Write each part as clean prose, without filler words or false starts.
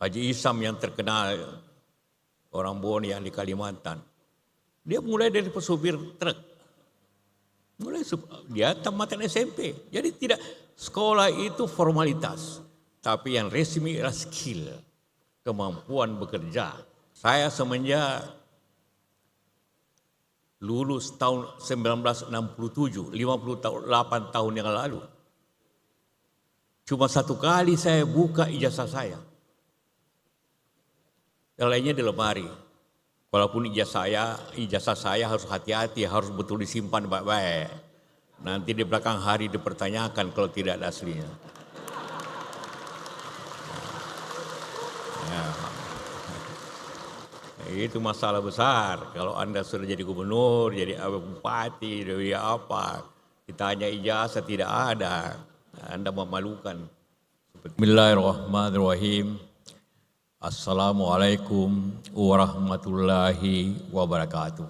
Haji Isam yang terkenal, orang Bone yang di Kalimantan. Dia mulai dari pesupir truk. Dia tamatan SMP. Jadi tidak, sekolah itu formalitas. Tapi yang resmi adalah skill, kemampuan bekerja. Saya semenjak lulus tahun 1967, 58 tahun yang lalu. Cuma satu kali saya buka ijazah saya. Yang lainnya di lemari. Walaupun ijazah saya harus hati-hati, harus betul disimpan baik-baik. Nanti di belakang hari dipertanyakan kalau tidak ada aslinya. Ya. Itu masalah besar. Kalau Anda sudah jadi gubernur, jadi bupati, jadi apa, ditanya ijazah tidak ada, Anda memalukan. Bismillahirrahmanirrahim. Assalamualaikum warahmatullahi wabarakatuh.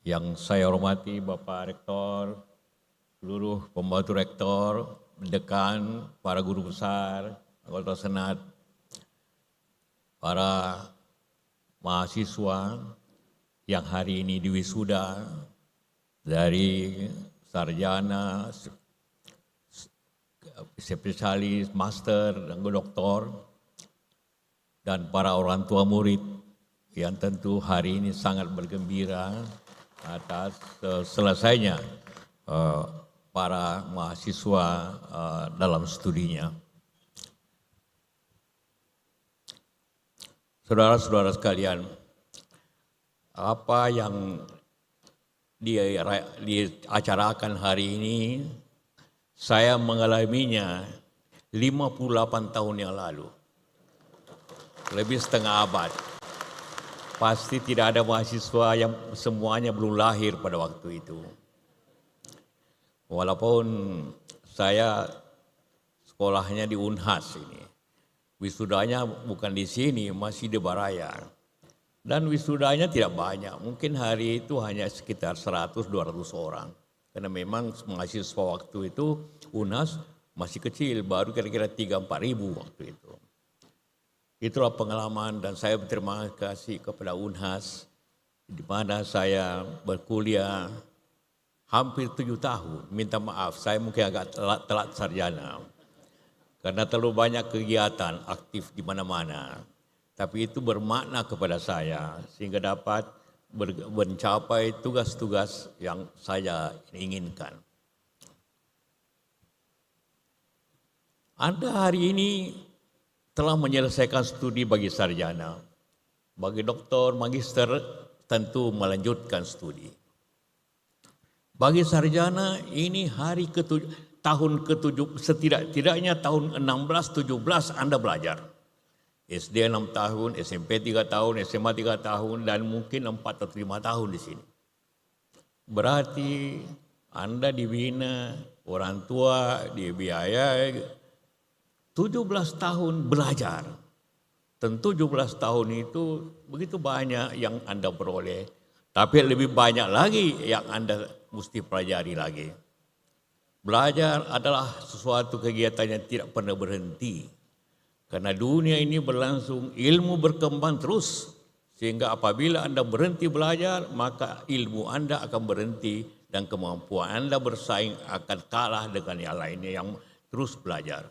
Yang saya hormati Bapak Rektor, seluruh pembantu Rektor, dekan, para guru besar, anggota Senat, para mahasiswa yang hari ini diwisuda dari sarjana, spesialis, master, dan doktor, dan para orang tua murid yang tentu hari ini sangat bergembira atas selesainya para mahasiswa dalam studinya. Saudara-saudara sekalian, apa yang diacarakan hari ini, saya mengalaminya 58 tahun yang lalu. Lebih setengah abad. Pasti tidak ada mahasiswa yang semuanya belum lahir pada waktu itu. Walaupun saya sekolahnya di Unhas ini. Wisudanya bukan di sini, masih di Baraya. Dan wisudanya tidak banyak, mungkin hari itu hanya sekitar 100-200 orang. Karena memang mahasiswa waktu itu Unhas masih kecil, baru kira-kira 3-4 ribu waktu itu. Itulah pengalaman dan saya berterima kasih kepada Unhas, di mana saya berkuliah hampir 7 tahun. Minta maaf, saya mungkin agak telat sarjana. Karena terlalu banyak kegiatan aktif di mana-mana. Tapi itu bermakna kepada saya sehingga dapat mencapai tugas-tugas yang saya inginkan. Anda hari ini telah menyelesaikan studi bagi sarjana. Bagi doktor, magister tentu melanjutkan studi. Bagi sarjana ini hari tahun ke-7, setidak-tidaknya tahun 16-17 Anda belajar. SD 6 tahun, SMP 3 tahun, SMA 3 tahun, dan mungkin 4 atau 5 tahun di sini. Berarti Anda dibina, orang tua dibiayai, 17 tahun belajar. Tentu 17 tahun itu begitu banyak yang Anda peroleh, tapi lebih banyak lagi yang Anda mesti pelajari lagi. Belajar adalah sesuatu kegiatan yang tidak pernah berhenti. Karena dunia ini berlangsung, ilmu berkembang terus. Sehingga apabila Anda berhenti belajar, maka ilmu Anda akan berhenti dan kemampuan Anda bersaing akan kalah dengan yang lainnya yang terus belajar.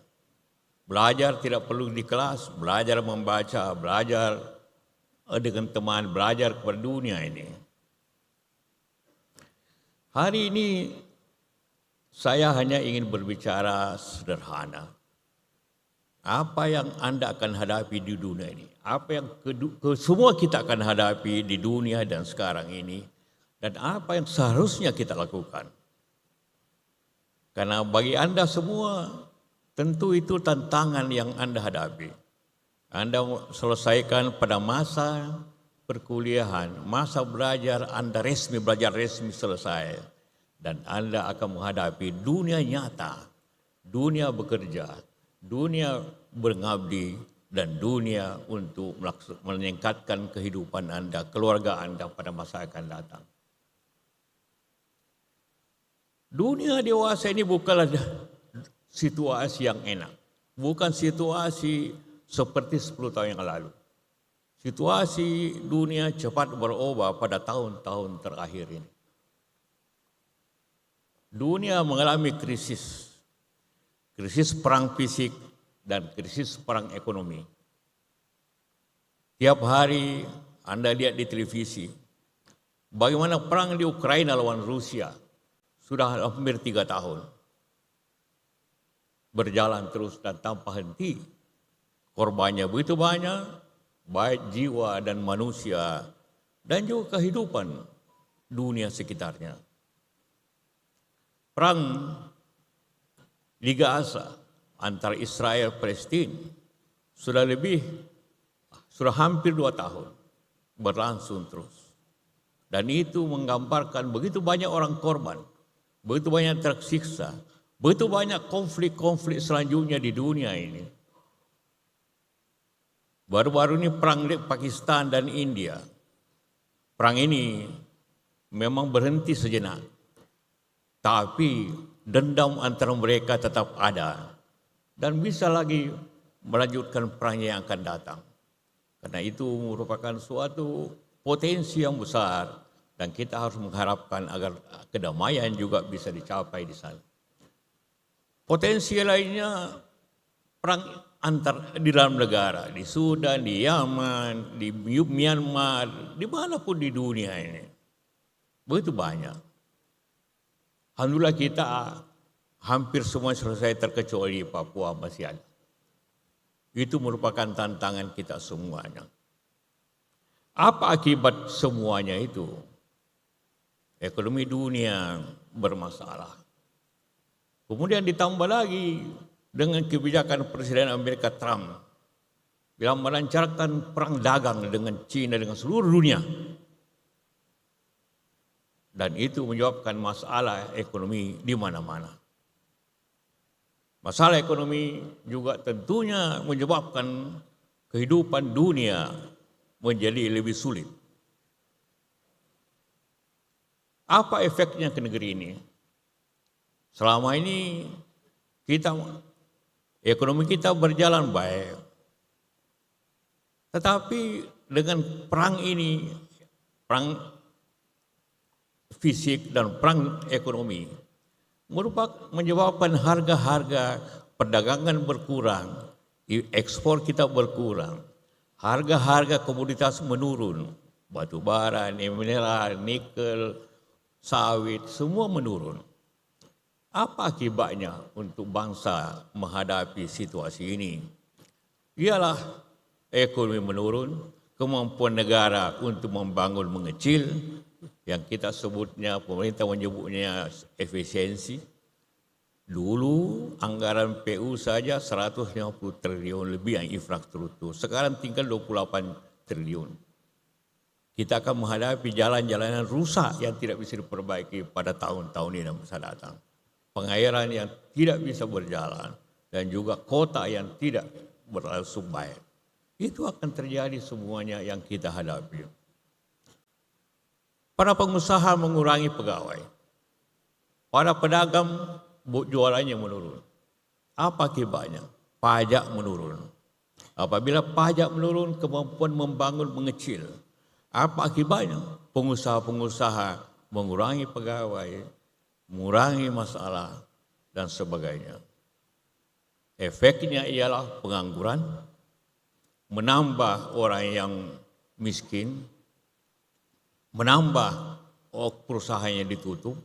Belajar tidak perlu di kelas, belajar membaca, belajar dengan teman, belajar kepada dunia ini. Hari ini saya hanya ingin berbicara sederhana. Apa yang Anda akan hadapi di dunia ini, apa yang semua kita akan hadapi di dunia dan sekarang ini, dan apa yang seharusnya kita lakukan. Karena bagi Anda semua, tentu itu tantangan yang Anda hadapi. Anda selesaikan pada masa perkuliahan, masa belajar Anda belajar resmi selesai. Dan Anda akan menghadapi dunia nyata, dunia bekerja, dunia mengabdi, dan dunia untuk meningkatkan kehidupan Anda, keluarga Anda pada masa akan datang. Dunia dewasa ini bukanlah situasi yang enak. Bukan situasi seperti 10 tahun yang lalu. Situasi dunia cepat berubah pada tahun-tahun terakhir ini. Dunia mengalami krisis. Krisis perang fisik dan krisis perang ekonomi. Tiap hari Anda lihat di televisi, bagaimana perang di Ukraina lawan Rusia sudah hampir 3 tahun. Berjalan terus dan tanpa henti. Korbannya begitu banyak, baik jiwa dan manusia, dan juga kehidupan dunia sekitarnya. Perang di Gaza antara Israel dan Palestina sudah hampir 2 tahun berlangsung terus. Dan itu menggambarkan begitu banyak orang korban, begitu banyak tersiksa, begitu banyak konflik-konflik selanjutnya di dunia ini. Baru-baru ini perang di Pakistan dan India. Perang ini memang berhenti sejenak. Tapi dendam antara mereka tetap ada. Dan bisa lagi melanjutkan perang yang akan datang. Karena itu merupakan suatu potensi yang besar. Dan kita harus mengharapkan agar kedamaian juga bisa dicapai di sana. Potensi lainnya perang antar di dalam negara, di Sudan, di Yaman, di Myanmar, dimanapun di dunia ini. Begitu banyak. Alhamdulillah kita hampir semua selesai terkecuali Papua masih ada. Itu merupakan tantangan kita semuanya. Apa akibat semuanya itu? Ekonomi dunia bermasalah. Kemudian ditambah lagi dengan kebijakan Presiden Amerika Trump yang melancarkan perang dagang dengan China dengan seluruh dunia. Dan itu menyebabkan masalah ekonomi di mana-mana. Masalah ekonomi juga tentunya menyebabkan kehidupan dunia menjadi lebih sulit. Apa efeknya ke negeri ini? Selama ini ekonomi kita berjalan baik. Tetapi dengan perang ini, perang fisik dan perang ekonomi, menyebabkan harga-harga perdagangan berkurang, ekspor kita berkurang, harga-harga komoditas menurun, batu bara, mineral, nikel, sawit, semua menurun. Apa akibatnya untuk bangsa menghadapi situasi ini? Ialah ekonomi menurun, kemampuan negara untuk membangun mengecil, yang kita sebutnya, pemerintah menyebutnya efisiensi. Dulu anggaran PU saja 150 triliun lebih yang infrastruktur, sekarang tinggal 28 triliun. Kita akan menghadapi jalan-jalanan rusak yang tidak bisa diperbaiki pada tahun-tahun ini yang masa datang. Pengairan yang tidak bisa berjalan dan juga kota yang tidak berlangsung baik. Itu akan terjadi semuanya yang kita hadapi. Para pengusaha mengurangi pegawai. Para pedagang jualannya menurun. Apa akibatnya? Pajak menurun. Apabila pajak menurun, kemampuan membangun mengecil. Apa akibatnya? Pengusaha-pengusaha mengurangi pegawai, mengurangi masalah, dan sebagainya. Efeknya ialah pengangguran, menambah orang yang miskin, menambah perusahaan yang ditutup,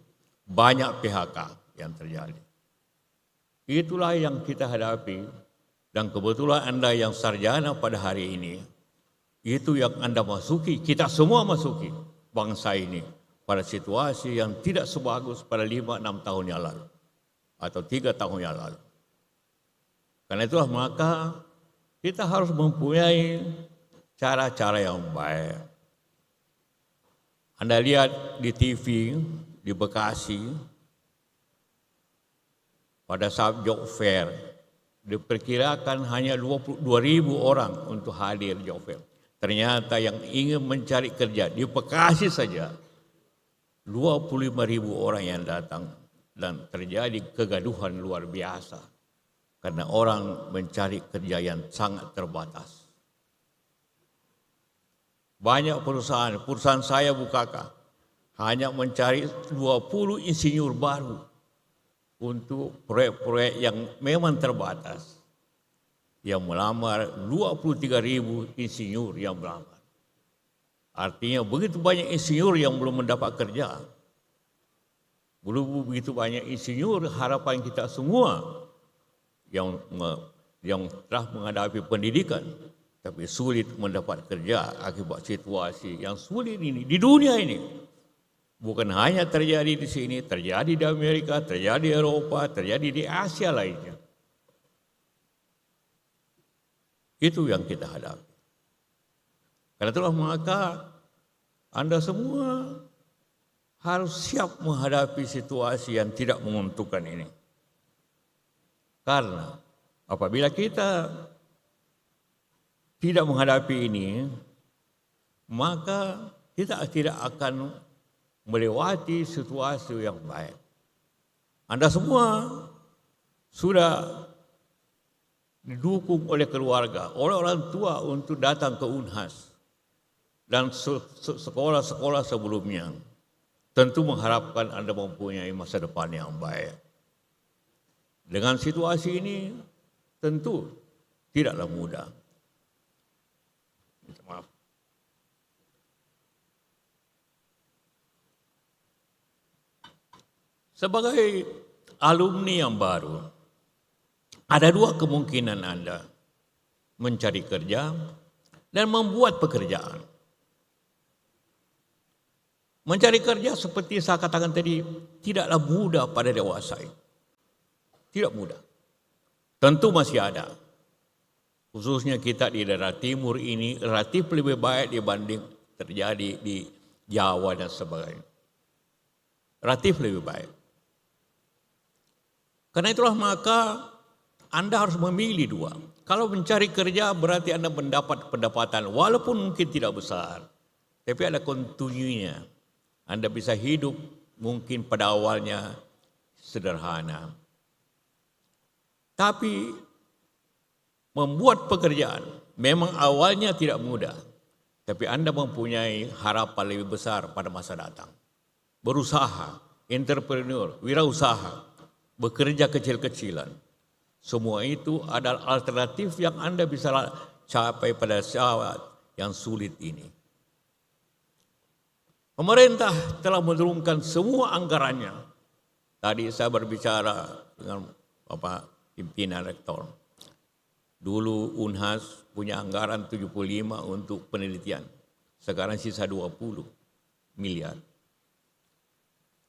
banyak PHK yang terjadi. Itulah yang kita hadapi, dan kebetulan Anda yang sarjana pada hari ini, itu yang Anda masuki, kita semua masuki bangsa ini pada situasi yang tidak sebagus pada 5-6 tahun yang lalu atau 3 tahun yang lalu. Karena itulah maka kita harus mempunyai cara-cara yang baik. Anda lihat di TV di Bekasi pada saat job fair diperkirakan hanya 22.000 orang untuk hadir job fair. Ternyata yang ingin mencari kerja di Bekasi saja 25.000 orang yang datang dan terjadi kegaduhan luar biasa. karena orang mencari kerja yang sangat terbatas. Banyak perusahaan saya bukakan, hanya mencari 20 insinyur baru untuk proyek-proyek yang memang terbatas. Yang melamar 23.000 insinyur yang melamar. Artinya begitu banyak insinyur yang belum mendapat kerja. Belum begitu banyak insinyur, harapan kita semua yang telah menghadapi pendidikan tapi sulit mendapat kerja akibat situasi yang sulit ini di dunia ini. Bukan hanya terjadi di sini, terjadi di Amerika, terjadi di Eropa, terjadi di Asia lainnya. Itu yang kita hadapi. Karena itulah maka Anda semua harus siap menghadapi situasi yang tidak menguntungkan ini. Karena apabila kita tidak menghadapi ini, maka kita tidak akan melewati situasi yang baik. Anda semua sudah didukung oleh keluarga, oleh orang tua untuk datang ke Unhas dan sekolah-sekolah sebelumnya. Tentu mengharapkan Anda mempunyai masa depan yang baik. Dengan situasi ini tentu tidaklah mudah. Maaf. Sebagai alumni yang baru, ada dua kemungkinan Anda: mencari kerja dan membuat pekerjaan. Mencari kerja seperti saya katakan tadi, tidaklah mudah pada dewasa ini. Tidak mudah. Tentu masih ada. Khususnya kita di daerah timur ini relatif lebih baik dibanding terjadi di Jawa dan sebagainya. Relatif lebih baik. Karena itulah maka Anda harus memilih dua. Kalau mencari kerja berarti Anda mendapat pendapatan walaupun mungkin tidak besar. Tapi ada kontinunya. Anda bisa hidup mungkin pada awalnya sederhana. Tapi membuat pekerjaan memang awalnya tidak mudah. Tapi Anda mempunyai harapan lebih besar pada masa datang. Berusaha, entrepreneur, wirausaha, bekerja kecil-kecilan. Semua itu adalah alternatif yang Anda bisa capai pada saat yang sulit ini. Pemerintah telah menurunkan semua anggarannya. Tadi saya berbicara dengan Bapak Pimpinan Rektor. Dulu Unhas punya anggaran 75 untuk penelitian. Sekarang sisa 20 miliar.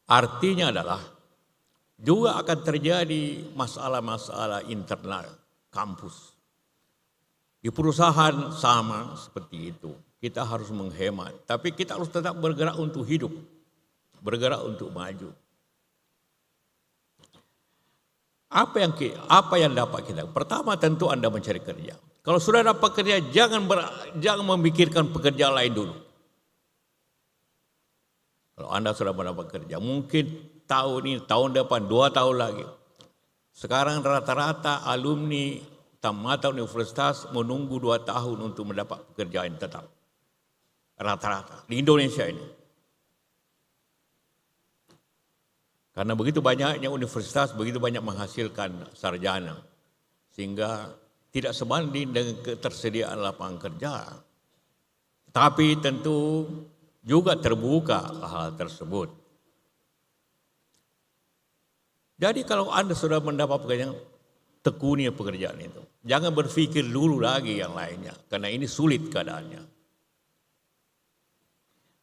Artinya adalah juga akan terjadi masalah-masalah internal kampus. Di perusahaan sama seperti itu. Kita harus menghemat. Tapi kita harus tetap bergerak untuk hidup. Bergerak untuk maju. Apa yang dapat kita? Pertama tentu Anda mencari kerja. Kalau sudah dapat kerja, jangan memikirkan pekerjaan lain dulu. Kalau Anda sudah mendapat kerja, mungkin tahun ini, tahun depan, 2 tahun lagi. Sekarang rata-rata alumni tamat universitas menunggu 2 tahun untuk mendapat pekerjaan tetap. Rata-rata di Indonesia ini. Karena begitu banyaknya universitas, begitu banyak menghasilkan sarjana. Sehingga tidak sebanding dengan ketersediaan lapangan kerja. Tapi tentu juga terbuka hal tersebut. Jadi kalau Anda sudah mendapat pekerjaan, tekuni pekerjaan itu. Jangan berpikir dulu lagi yang lainnya, karena ini sulit keadaannya.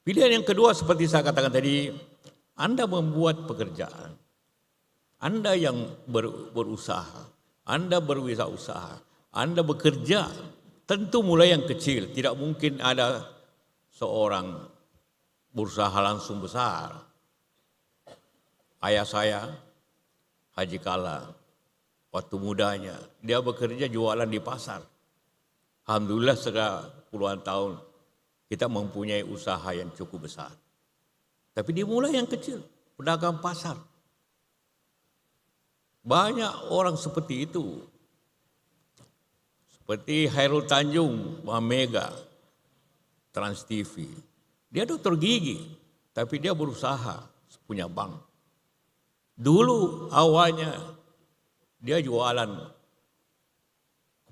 Pilihan yang kedua seperti saya katakan tadi, Anda membuat pekerjaan. Anda yang berusaha, Anda berwirausaha, Anda bekerja, tentu mulai yang kecil. Tidak mungkin ada seorang berusaha langsung besar. Ayah saya, Haji Kala, waktu mudanya, dia bekerja jualan di pasar. Alhamdulillah setelah puluhan tahun, kita mempunyai usaha yang cukup besar. Tapi dimulai yang kecil, pedagang pasar. Banyak orang seperti itu Seperti Hairul Tanjung, Mega, Trans TV. Dia dokter gigi, tapi dia berusaha punya bank. Dulu awalnya dia jualan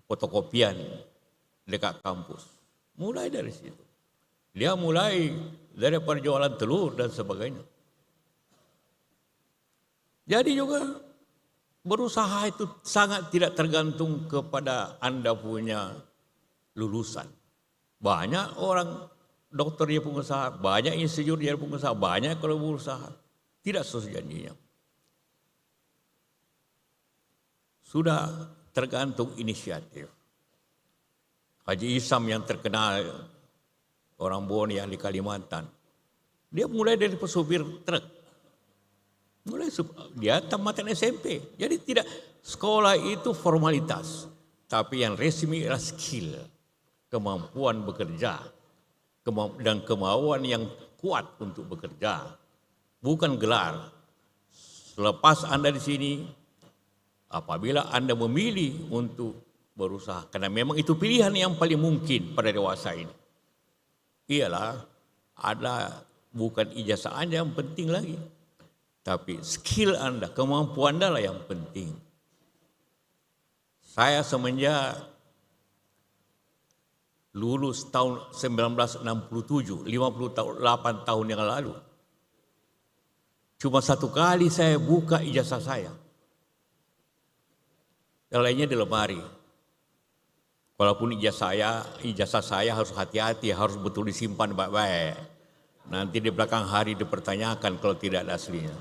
fotokopian dekat kampus. Mulai dari situ. Dia mulai dari perjualan telur dan sebagainya. Jadi juga berusaha itu sangat tidak tergantung kepada Anda punya lulusan. Banyak orang dokter dia pengusaha, banyak insinyur dia pengusaha, banyak kalau berusaha. Tidak sesuai janjinya. Sudah tergantung inisiatif. Haji Isam yang terkenal, orang Bone yang di Kalimantan. Dia mulai dari pesopir truk. Dia tamatan SMP. Jadi tidak, sekolah itu formalitas. Tapi yang resmi adalah skill. Kemampuan bekerja. Dan kemauan yang kuat untuk bekerja. Bukan gelar. Selepas Anda di sini, apabila Anda memilih untuk berusaha, karena memang itu pilihan yang paling mungkin pada dewasa ini. Ialah ada bukan ijazah Anda yang penting lagi, tapi skill Anda, kemampuan Anda lah yang penting. Saya semenjak lulus tahun 1967, 58 tahun yang lalu, cuma satu kali saya buka ijazah saya. Yang lainnya di lemari. Walaupun ijazah saya harus hati-hati, harus betul disimpan baik-baik. Nanti di belakang hari dipertanyakan kalau tidak ada aslinya.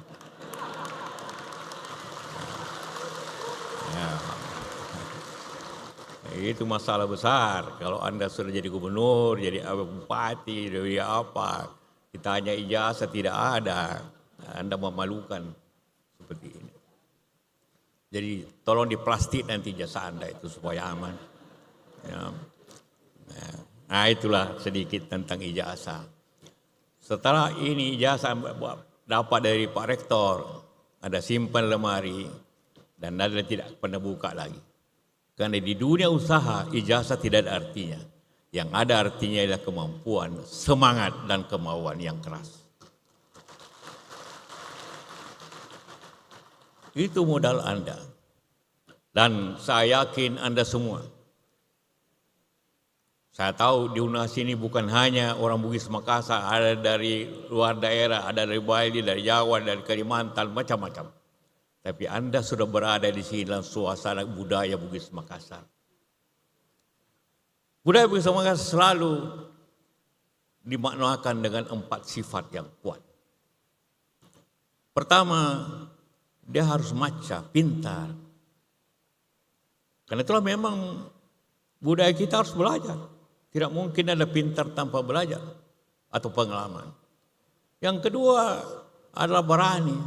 Ya. Itu masalah besar. Kalau Anda sudah jadi gubernur, jadi bupati, jadi apa, ditanya ijazah tidak ada, Anda memalukan seperti ini. Jadi tolong diplastik nanti ijazah Anda itu supaya aman. Ya. Nah itulah sedikit tentang ijazah. Setelah ini ijazah dapat dari Pak Rektor, ada simpan lemari dan Anda tidak pernah buka lagi. Karena di dunia usaha ijazah tidak ada artinya. Yang ada artinya adalah kemampuan, semangat dan kemauan yang keras. Itu modal Anda. Dan saya yakin Anda semua. Saya tahu di UNAS ini bukan hanya orang Bugis Makassar, ada dari luar daerah, ada dari Bali, dari Jawa, dari Kalimantan, macam-macam. Tapi Anda sudah berada di sini dalam suasana budaya Bugis Makassar. Budaya Bugis Makassar selalu dimaknakan dengan 4 sifat yang kuat. Pertama, dia harus maca, pintar. Karena itulah memang budaya kita harus belajar. Tidak mungkin ada pintar tanpa belajar atau pengalaman. Yang kedua adalah berani.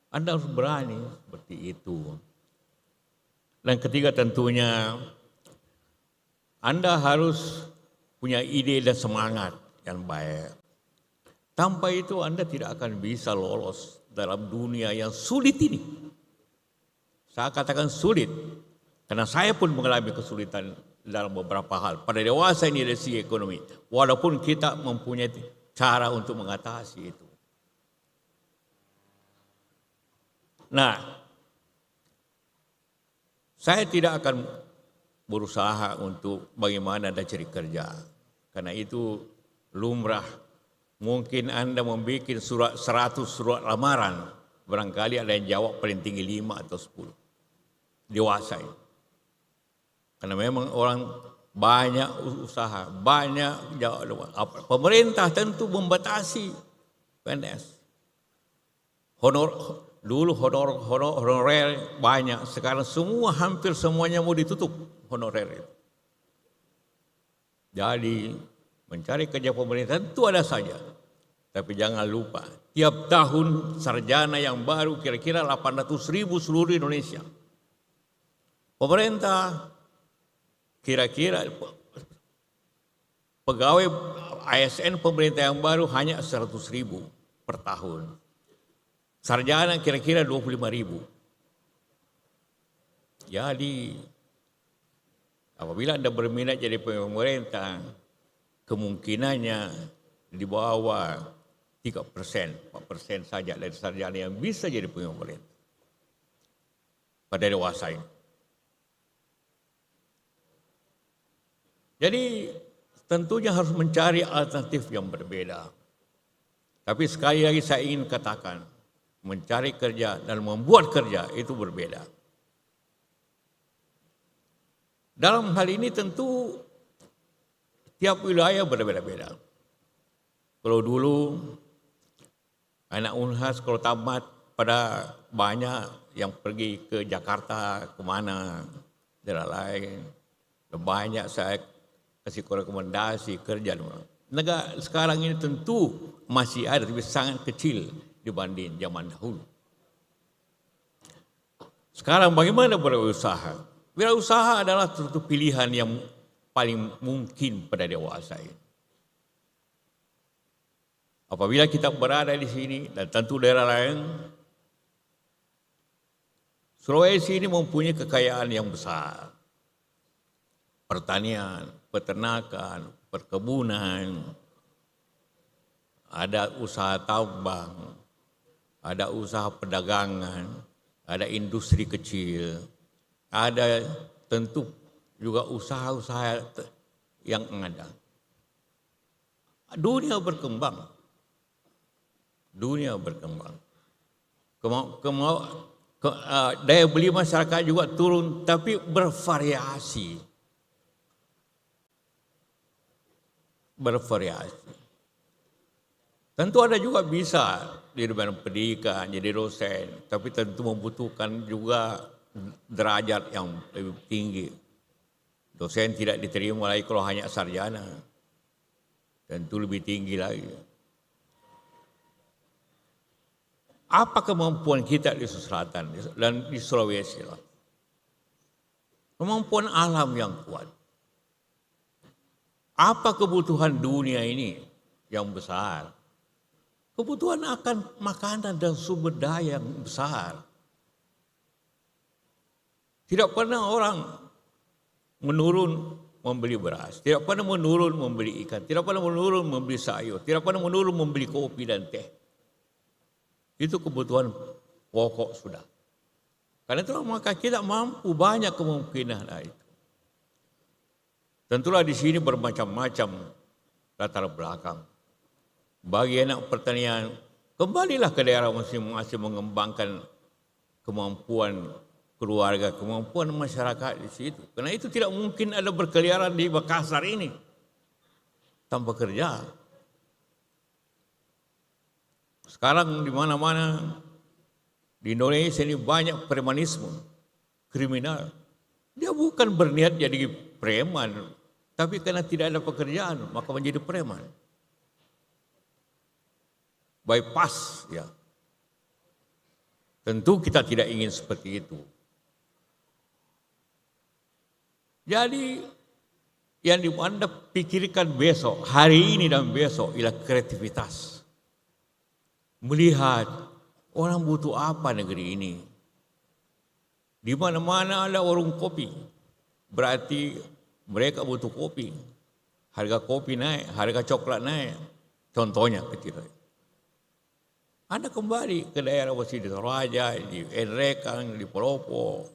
Anda harus berani seperti itu. Dan ketiga tentunya Anda harus punya ide dan semangat yang baik. Tanpa itu Anda tidak akan bisa lolos dalam dunia yang sulit ini. Saya katakan sulit. Karena saya pun mengalami kesulitan dalam beberapa hal. Pada dewasa ini dari segi ekonomi. Walaupun kita mempunyai cara untuk mengatasi itu. Nah, saya tidak akan berusaha untuk bagaimana Anda cari kerja. Karena itu lumrah. Mungkin Anda membuat 100 surat lamaran. Barangkali ada yang jawab paling tinggi 5 atau 10. Dewasa ini. Karena memang orang banyak usaha, banyak pemerintah tentu membatasi PNS. Dulu honorer banyak, sekarang hampir semuanya mau ditutup honorer itu. Jadi mencari kerja pemerintah tentu ada saja. Tapi jangan lupa, tiap tahun sarjana yang baru kira-kira 800.000 seluruh Indonesia. Pemerintah kira-kira pegawai ASN pemerintah yang baru hanya 100.000 per tahun. Sarjana kira-kira 25.000. Jadi apabila Anda berminat jadi pemerintah, kemungkinannya di bawah 3%, 4% saja dari sarjana yang bisa jadi pemerintah pada dewasa ini. Jadi tentunya harus mencari alternatif yang berbeda. Tapi sekali lagi saya ingin katakan, mencari kerja dan membuat kerja itu berbeda. Dalam hal ini tentu tiap wilayah berbeda-beda. Kalau dulu anak Unhas kalau tamat pada banyak yang pergi ke Jakarta, kemana, daerah lain. Banyak saya kasih rekomendasi kerja. Negara sekarang ini tentu masih ada, tapi sangat kecil dibanding zaman dahulu. Sekarang bagaimana berwirausaha? Wirausaha adalah suatu pilihan yang paling mungkin pada dewasa ini. Apabila kita berada di sini dan tentu daerah lain, Sulawesi ini mempunyai kekayaan yang besar. Pertanian, peternakan, perkebunan, ada usaha tambang, ada usaha perdagangan, ada industri kecil, ada tentu juga usaha-usaha yang ada. Dunia berkembang. Dunia berkembang. Daya beli masyarakat juga turun, tapi bervariasi. Tentu ada juga bisa di dalam pendidikan, jadi dosen, tapi tentu membutuhkan juga derajat yang lebih tinggi. Dosen tidak diterima lagi kalau hanya sarjana, tentu lebih tinggi lagi. Apa kemampuan kita di Selatan dan di Sulawesi? Kemampuan alam yang kuat. Apa kebutuhan dunia ini yang besar? Kebutuhan akan makanan dan sumber daya yang besar. Tidak pernah orang menurun membeli beras, tidak pernah menurun membeli ikan, tidak pernah menurun membeli sayur, tidak pernah menurun membeli kopi dan teh. Itu kebutuhan pokok sudah. Karena itu maka kita mampu banyak kemungkinan itu. Tentulah di sini bermacam-macam latar belakang. Bagi anak pertanian, kembalilah ke daerah masing-masing mengembangkan kemampuan keluarga, kemampuan masyarakat di situ. Karena itu tidak mungkin ada berkeliaran di Makassar ini tanpa kerja. Sekarang di mana-mana di Indonesia ini banyak premanisme, kriminal. Dia bukan berniat jadi preman, tapi karena tidak ada pekerjaan maka menjadi preman. Bypass ya. Tentu kita tidak ingin seperti itu. Jadi yang Anda pikirkan besok, hari ini dan besok ialah kreativitas. Melihat orang butuh apa negeri ini. Di mana-mana ada warung kopi. Berarti mereka butuh kopi. Harga kopi naik, harga coklat naik. Contohnya kecil. Anda kembali ke daerah di Toraja, di Enrekang, di Polopo.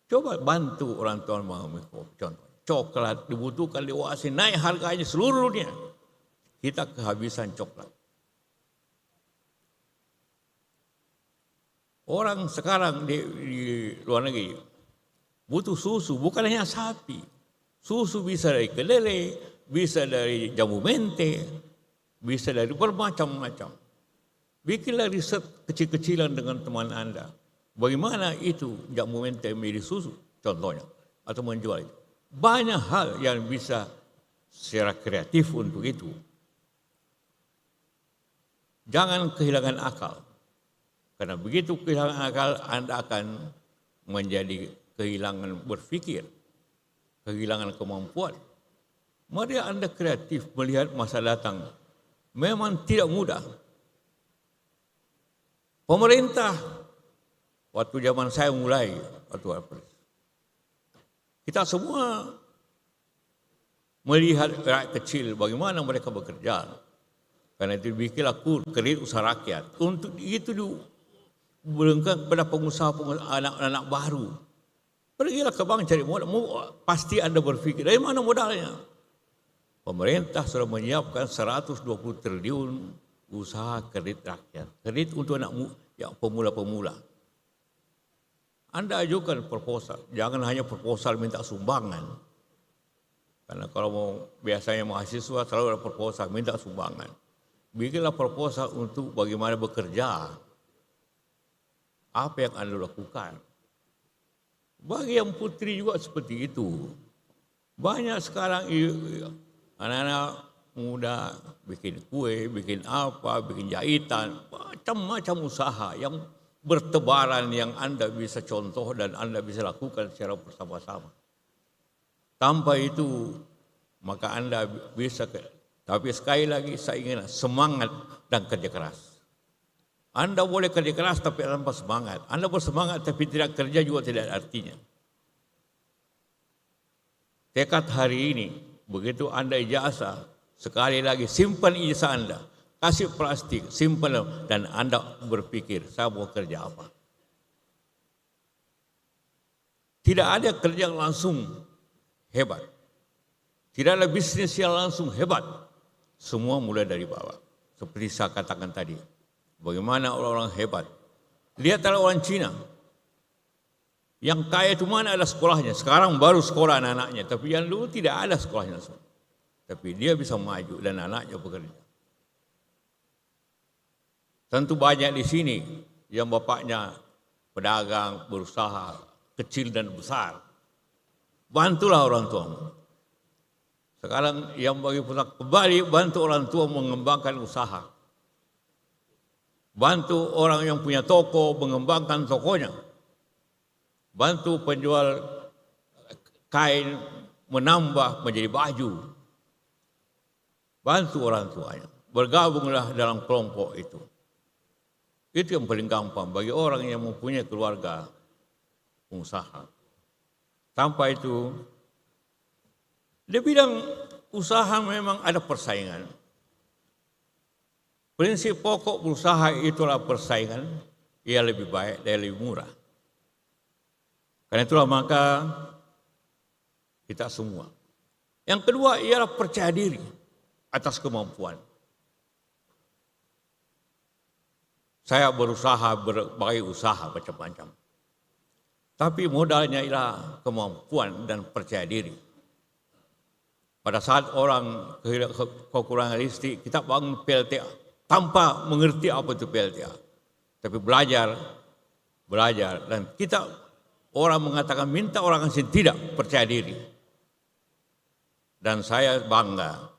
Coba bantu orang tua mengambil kopi. Contoh, coklat dibutuhkan di Oasis, naik harganya seluruh dunia. Kita kehabisan coklat. Orang sekarang di luar negeri butuh susu, bukan hanya sapi. Susu bisa dari kedelai, bisa dari jambu mente, bisa dari bermacam-macam. Bikinlah riset kecil-kecilan dengan teman Anda. Bagaimana itu jambu mente menjadi susu, contohnya, atau menjual itu. Banyak hal yang bisa secara kreatif untuk itu. Jangan kehilangan akal. Karena begitu kehilangan akal, Anda akan menjadi kehilangan berpikir, kehilangan kemampuan. Mari Anda kreatif melihat masa datang. Memang tidak mudah. Pemerintah, waktu zaman saya mulai, waktu Pilpres. Kita semua melihat rakyat kecil bagaimana mereka bekerja. Karena itu dibikinlah kredit usaha rakyat. Untuk itu diberikan kepada pengusaha-pengusaha anak-anak baru. Pergilah ke bank cari modal. Pasti Anda berpikir, dari mana modalnya? Pemerintah sudah menyiapkan 120 triliun usaha kredit rakyat. Kredit untuk anak yang pemula-pemula. Anda ajukan proposal. Jangan hanya proposal minta sumbangan. Karena kalau mau biasanya mahasiswa selalu ada proposal minta sumbangan. Bikinlah proposal untuk bagaimana bekerja. Apa yang Anda lakukan? Bagi yang putri juga seperti itu. Banyak sekarang anak-anak muda bikin kue, bikin apa, bikin jahitan, macam-macam usaha yang bertebaran yang Anda bisa contoh dan Anda bisa lakukan secara bersama-sama. Tanpa itu maka Anda bisa. Tapi sekali lagi saya ingin semangat dan kerja keras. Anda boleh kerja keras tapi tanpa semangat. Anda bersemangat tapi tidak kerja juga tidak ada artinya. Tekad hari ini, begitu Anda ijazah, sekali lagi simpan ijazah Anda. Kasih plastik, simpan dan Anda berpikir, saya mau kerja apa. Tidak ada kerja yang langsung hebat. Tidak ada bisnis yang langsung hebat. Semua mulai dari bawah. Seperti saya katakan tadi. Bagaimana orang-orang hebat. Lihatlah orang Cina. Yang kaya itu mana ada sekolahnya. Sekarang baru sekolah anak-anaknya. Tapi yang dulu tidak ada sekolahnya. Tapi dia bisa maju dan anaknya bekerja. Tentu banyak di sini yang bapaknya pedagang, berusaha, kecil dan besar. Bantulah orang tuamu. Sekarang yang bagi pusat kembali, bantu orang tua mengembangkan usaha. Bantu orang yang punya toko mengembangkan tokonya. Bantu penjual kain menambah menjadi baju. Bantu orang tuanya. Bergabunglah dalam kelompok itu. Itu yang paling gampang bagi orang yang mempunyai keluarga pengusaha. Tanpa itu, di bidang usaha memang ada persaingan. Prinsip pokok berusaha itulah persaingan, ia lebih baik dan lebih murah. Karena itulah maka kita semua. Yang kedua ialah percaya diri atas kemampuan. Saya berusaha berbagai usaha macam-macam. Tapi modalnya ialah kemampuan dan percaya diri. Pada saat orang kekurangan listrik, kita bangun PLTA tanpa mengerti apa itu PLTA. Tapi belajar dan kita orang mengatakan minta orang asing tidak percaya diri. Dan saya bangga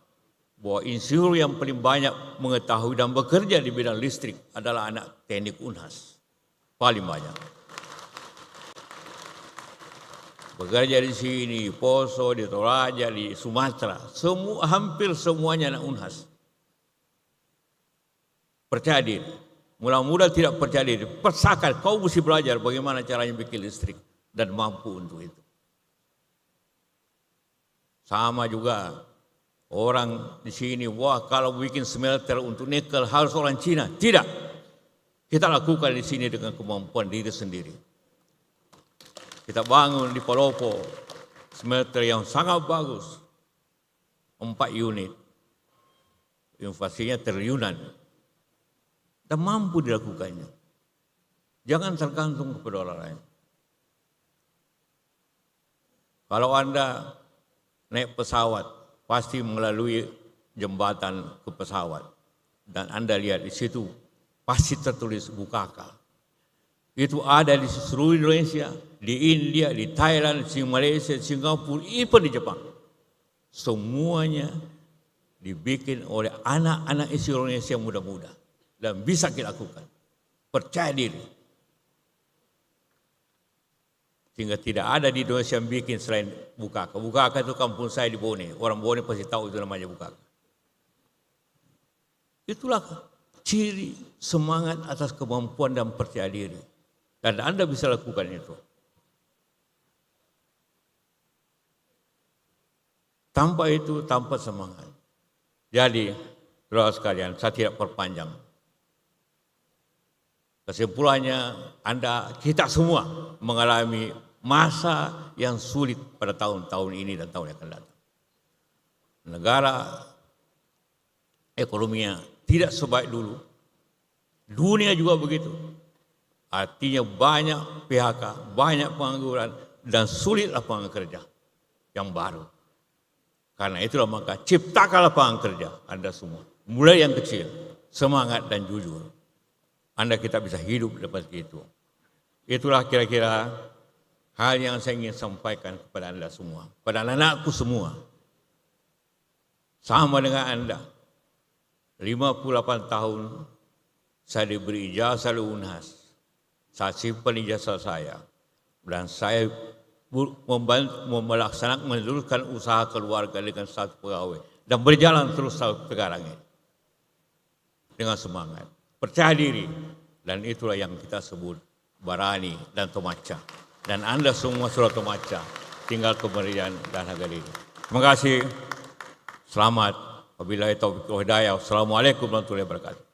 bahwa insinyur yang paling banyak mengetahui dan bekerja di bidang listrik adalah anak teknik Unhas. Paling banyak. Bekerja di sini, di Poso, di Toraja, di Sumatera. Hampir semuanya anak Unhas. Percaya diri. Mula-mula tidak percaya diri. Persakan, kau mesti belajar bagaimana caranya bikin listrik. Dan mampu untuk itu. Sama juga orang di sini, wah kalau bikin smelter untuk nikel harus orang Cina. Tidak. Kita lakukan di sini dengan kemampuan diri sendiri. Kita bangun di Palopo smelter yang sangat bagus. 4 unit. Investasinya triliunan. Dan mampu dilakukannya. Jangan tergantung kepada orang lain. Kalau Anda naik pesawat, pasti melalui jembatan ke pesawat. Dan Anda lihat di situ, pasti tertulis Bukaka. Itu ada di seluruh Indonesia, di India, di Thailand, di Malaysia, di Singapura, even di Jepang. Semuanya dibikin oleh anak-anak Indonesia muda-muda. Dan bisa kita lakukan. Percaya diri. Sehingga tidak ada di Indonesia yang bikin selain Bukaka. Bukaka itu kampung saya di Bone. Orang Bone pasti tahu itu namanya Bukaka. Itulah ciri semangat atas kemampuan dan percaya diri. Dan Anda bisa lakukan itu. Tanpa itu, tanpa semangat. Jadi, saudara sekalian, saya tidak perpanjang. Kesimpulannya, kita semua mengalami masa yang sulit pada tahun-tahun ini dan tahun yang akan datang. Negara ekonominya tidak sebaik dulu. Dunia juga begitu. Artinya banyak PHK, banyak pengangguran, dan sulit lapangan kerja yang baru. Karena itulah maka ciptakan lapangan kerja Anda semua. Mulai yang kecil, semangat dan jujur. Anda kita bisa hidup lepas itu. Itulah kira-kira hal yang saya ingin sampaikan kepada Anda semua. Pada anak-anakku semua. Sama dengan Anda. 58 tahun saya diberi ijazah oleh Unhas. Saya simpan ijazah saya. Dan saya melaksanakan meneruskan usaha keluarga dengan satu pegawai. Dan berjalan terus sampai sekarang ini. Dengan semangat. Percaya diri, dan itulah yang kita sebut Barani dan Tomaca. Dan Anda semua sudah Tomaca, tinggal kemudian dan harga diri. Terima kasih, selamat, wabillahi taufiq wal hidayah. Wassalamualaikum warahmatullahi wabarakatuh.